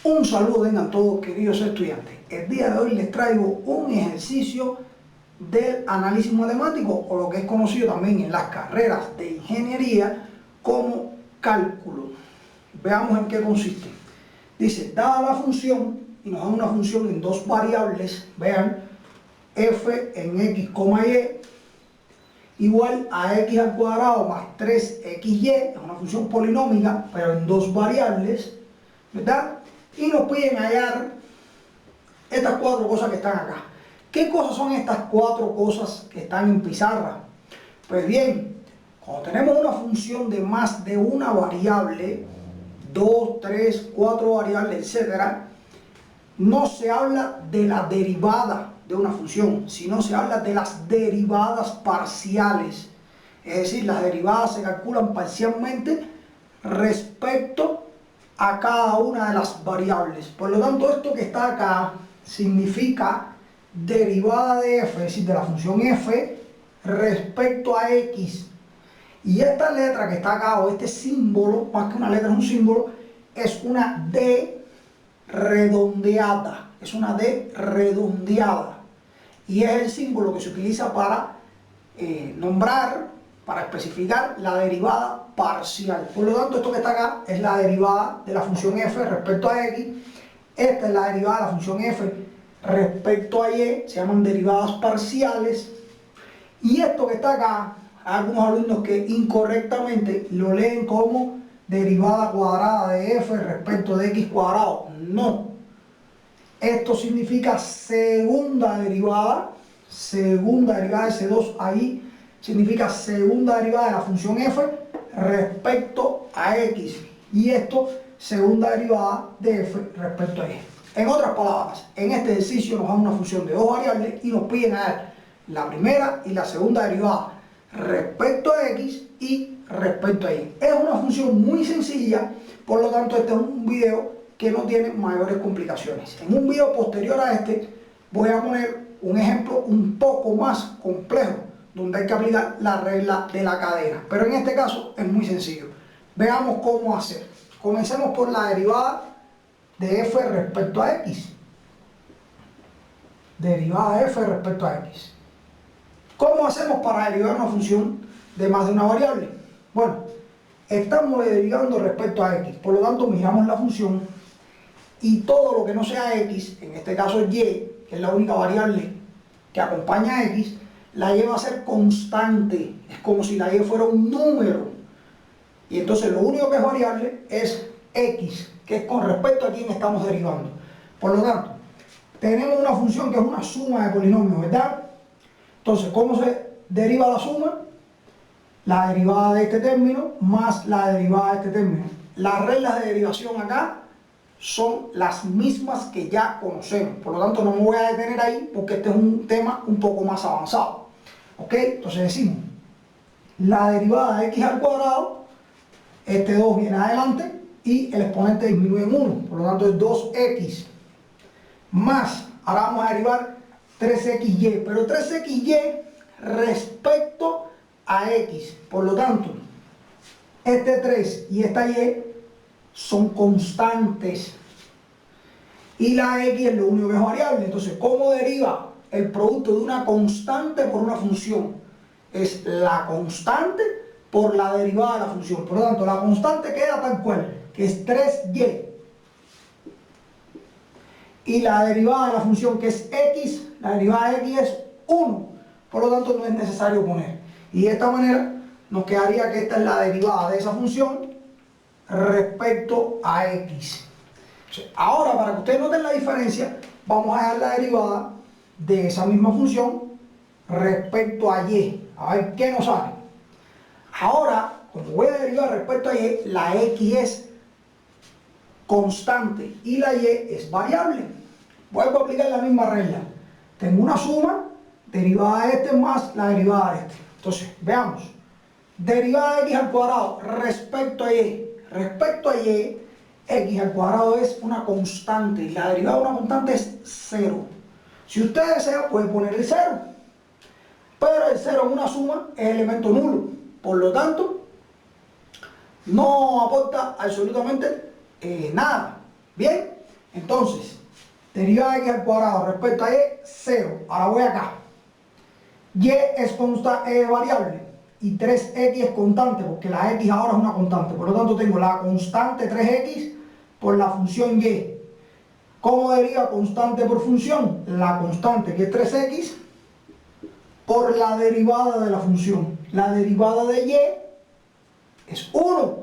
Un saludo tengan todos, queridos estudiantes. El día de hoy les traigo un ejercicio del análisis matemático, o lo que es conocido también en las carreras de ingeniería como cálculo. Veamos en qué consiste. Dice, dada la función, y nos da una función en dos variables, vean, f en x, y igual a x al cuadrado más 3xy, es una función polinómica, pero en dos variables, ¿verdad? Y nos piden hallar estas cuatro cosas que están acá. ¿Qué cosas son estas cuatro cosas que están en pizarra? Pues bien, cuando tenemos una función de más de una variable, 2, 3, 4 variables, etc., no se habla de la derivada de una función, sino se habla de las derivadas parciales. Es decir, las derivadas se calculan parcialmente respecto a cada una de las variables. Por lo tanto, esto que está acá significa derivada de f, es decir, de la función f respecto a x. Y esta letra que está acá, o este símbolo, más que una letra es un símbolo, es una D redondeada. Es una D redondeada. Y es el símbolo que se utiliza para nombrar, para especificar la derivada parcial. Por lo tanto, esto que está acá es la derivada de la función f respecto a x. Esta es la derivada de la función f respecto a y, se llaman derivadas parciales. Y esto que está acá, hay algunos alumnos que incorrectamente lo leen como derivada cuadrada de f respecto de x cuadrado. No. Esto significa segunda derivada de ese 2 ahí, significa segunda derivada de la función f respecto a x. Y esto, segunda derivada de f respecto a y. En otras palabras, en este ejercicio nos dan una función de dos variables y nos piden hallar la primera y la segunda derivada respecto a x y respecto a y. Es una función muy sencilla, por lo tanto este es un video que no tiene mayores complicaciones. En un video posterior a este voy a poner un ejemplo un poco más complejo, donde hay que aplicar la regla de la cadena, pero en este caso es muy sencillo. Veamos cómo hacer. Comencemos por la derivada de f respecto a x. Derivada de f respecto a x. ¿Cómo hacemos para derivar una función de más de una variable? Bueno, estamos derivando respecto a x, por lo tanto miramos la función y todo lo que no sea x, en este caso y, que es la única variable que acompaña a x, la y va a ser constante. Es como si la y fuera un número. Y entonces lo único que es variable es x, que es con respecto a quién estamos derivando. Por lo tanto, tenemos una función que es una suma de polinomios, ¿verdad? Entonces, ¿cómo se deriva la suma? La derivada de este término más la derivada de este término. Las reglas de derivación acá son las mismas que ya conocemos. Por lo tanto, no me voy a detener ahí porque este es un tema un poco más avanzado. ¿Ok? Entonces decimos, la derivada de x al cuadrado, este 2 viene adelante y el exponente disminuye en 1. Por lo tanto, es 2x más, ahora vamos a derivar 3xy, pero 3xy respecto a x. Por lo tanto, este 3 y esta y son constantes y la x es lo único que es variable. Entonces, ¿cómo deriva el producto de una constante por una función? Es la constante por la derivada de la función. Por lo tanto, la constante queda tal cual, que es 3y, y la derivada de la función, que es x, la derivada de x es 1. Por lo tanto, no es necesario poner. Y de esta manera nos quedaría que esta es la derivada de esa función respecto a x. Ahora, para que ustedes noten la diferencia, vamos a dejar la derivada de esa misma función respecto a y. A ver qué nos sale. Ahora, como voy a derivar respecto a y, la x es constante y la y es variable. Vuelvo a aplicar la misma regla. Tengo una suma, derivada de este más la derivada de este. Entonces, veamos. Derivada de x al cuadrado respecto a y. Respecto a y, x al cuadrado es una constante y la derivada de una constante es 0. Si usted desea, puede poner el 0. Pero el 0 en una suma es elemento nulo. Por lo tanto, no aporta absolutamente nada. Bien, Entonces, derivada de x al cuadrado respecto a y, 0. Ahora voy acá. Y es variable y 3x es constante, porque la x ahora es una constante. Por lo tanto, tengo la constante 3x por la función y. ¿Cómo deriva constante por función? La constante, que es 3x, por la derivada de la función. La derivada de y es 1.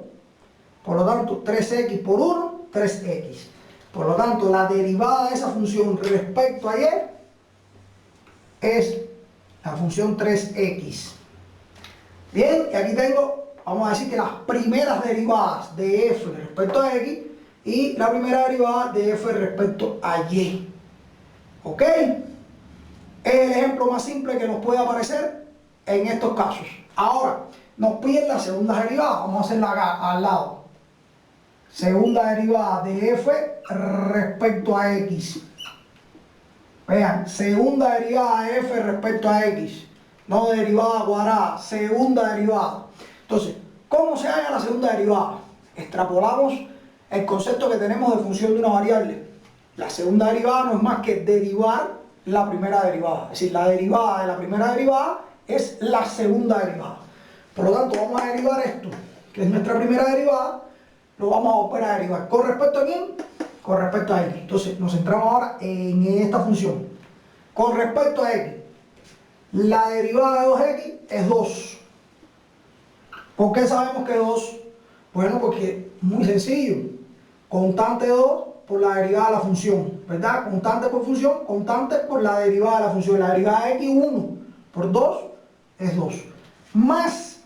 Por lo tanto, 3x por 1, 3x. Por lo tanto, la derivada de esa función respecto a y es la función 3x. Bien, y aquí tengo, vamos a decir que las primeras derivadas de f respecto a x y la primera derivada de f respecto a y. ¿Ok? Es el ejemplo más simple que nos puede aparecer en estos casos. Ahora, nos piden la segunda derivada. Vamos a hacerla acá al lado. Segunda derivada de f respecto a x. Vean, segunda derivada de f respecto a x. No derivada cuadrada, segunda derivada. Entonces, ¿cómo se halla la segunda derivada? Extrapolamos el concepto que tenemos de función de una variable. La segunda derivada no es más que derivar la primera derivada. Es decir, la derivada de la primera derivada es la segunda derivada. Por lo tanto, vamos a derivar esto, que es nuestra primera derivada, lo vamos a volver a derivar. ¿Con respecto a quién? Con respecto a x. Entonces, nos centramos ahora en esta función. Con respecto a x, la derivada de 2x es 2. ¿Por qué sabemos que es 2? Bueno, porque muy sencillo. Constante 2 por la derivada de la función, ¿verdad? Constante por función, constante por la derivada de la función. La derivada de x, 1 por 2 es 2. Más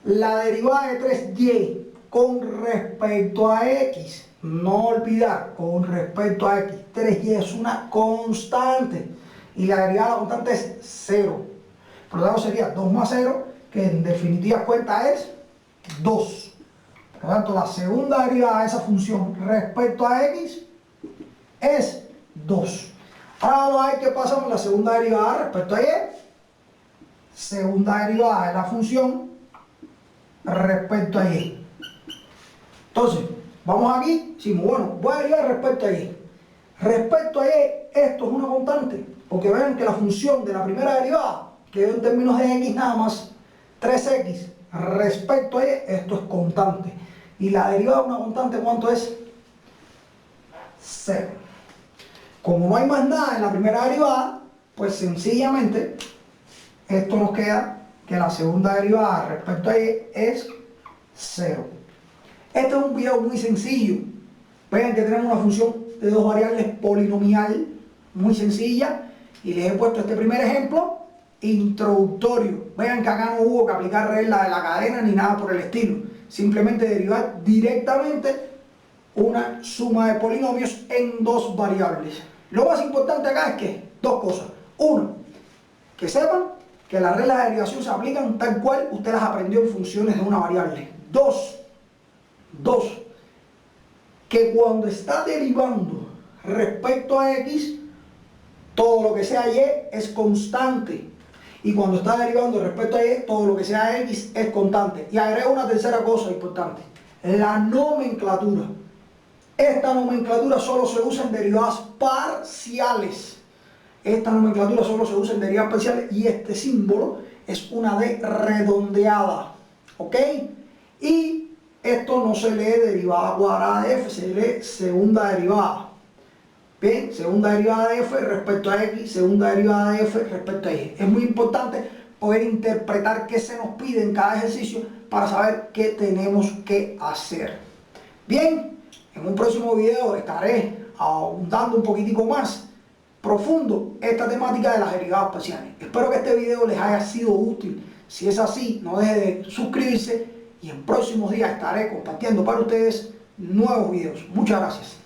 la derivada de 3y con respecto a x. No olvidar, con respecto a x. 3y es una constante. Y la derivada de la constante es 0. Por lo tanto sería 2 más 0, que en definitiva cuenta es 2. Por lo tanto, la segunda derivada de esa función respecto a x es 2. Ahora vamos a ver qué pasa con la segunda derivada respecto a y. Segunda derivada de la función respecto a y. Entonces, vamos aquí, decimos, bueno, voy a derivar respecto a y. Respecto a y, esto es una constante, porque ven que la función de la primera derivada quedó en términos de x nada más, 3x. Respecto a y, esto es constante. Y la derivada de una constante, ¿cuánto es? 0. Como no hay más nada en la primera derivada, pues sencillamente esto nos queda que la segunda derivada respecto a y es 0. Este es un video muy sencillo. Vean que tenemos una función de dos variables polinomial muy sencilla y les he puesto este primer ejemplo introductorio. Vean que acá no hubo que aplicar reglas de la cadena ni nada por el estilo. Simplemente derivar directamente una suma de polinomios en dos variables. Lo más importante acá es que dos cosas. Uno, que sepan que las reglas de derivación se aplican tal cual usted las aprendió en funciones de una variable. Dos, que cuando está derivando respecto a x, todo lo que sea y es constante. Y cuando está derivando respecto a y, todo lo que sea x es constante. Y agrego una tercera cosa importante. La nomenclatura. Esta nomenclatura solo se usa en derivadas parciales. Esta nomenclatura solo se usa en derivadas parciales y este símbolo es una D redondeada. ¿Ok? Y esto no se lee derivada cuadrada de f, se lee segunda derivada. Bien, segunda derivada de f respecto a x, segunda derivada de f respecto a y. Es muy importante poder interpretar qué se nos pide en cada ejercicio para saber qué tenemos que hacer. Bien, en un próximo video estaré ahondando un poquitico más profundo esta temática de las derivadas parciales. Espero que este video les haya sido útil. Si es así, no deje de suscribirse y en próximos días estaré compartiendo para ustedes nuevos videos. Muchas gracias.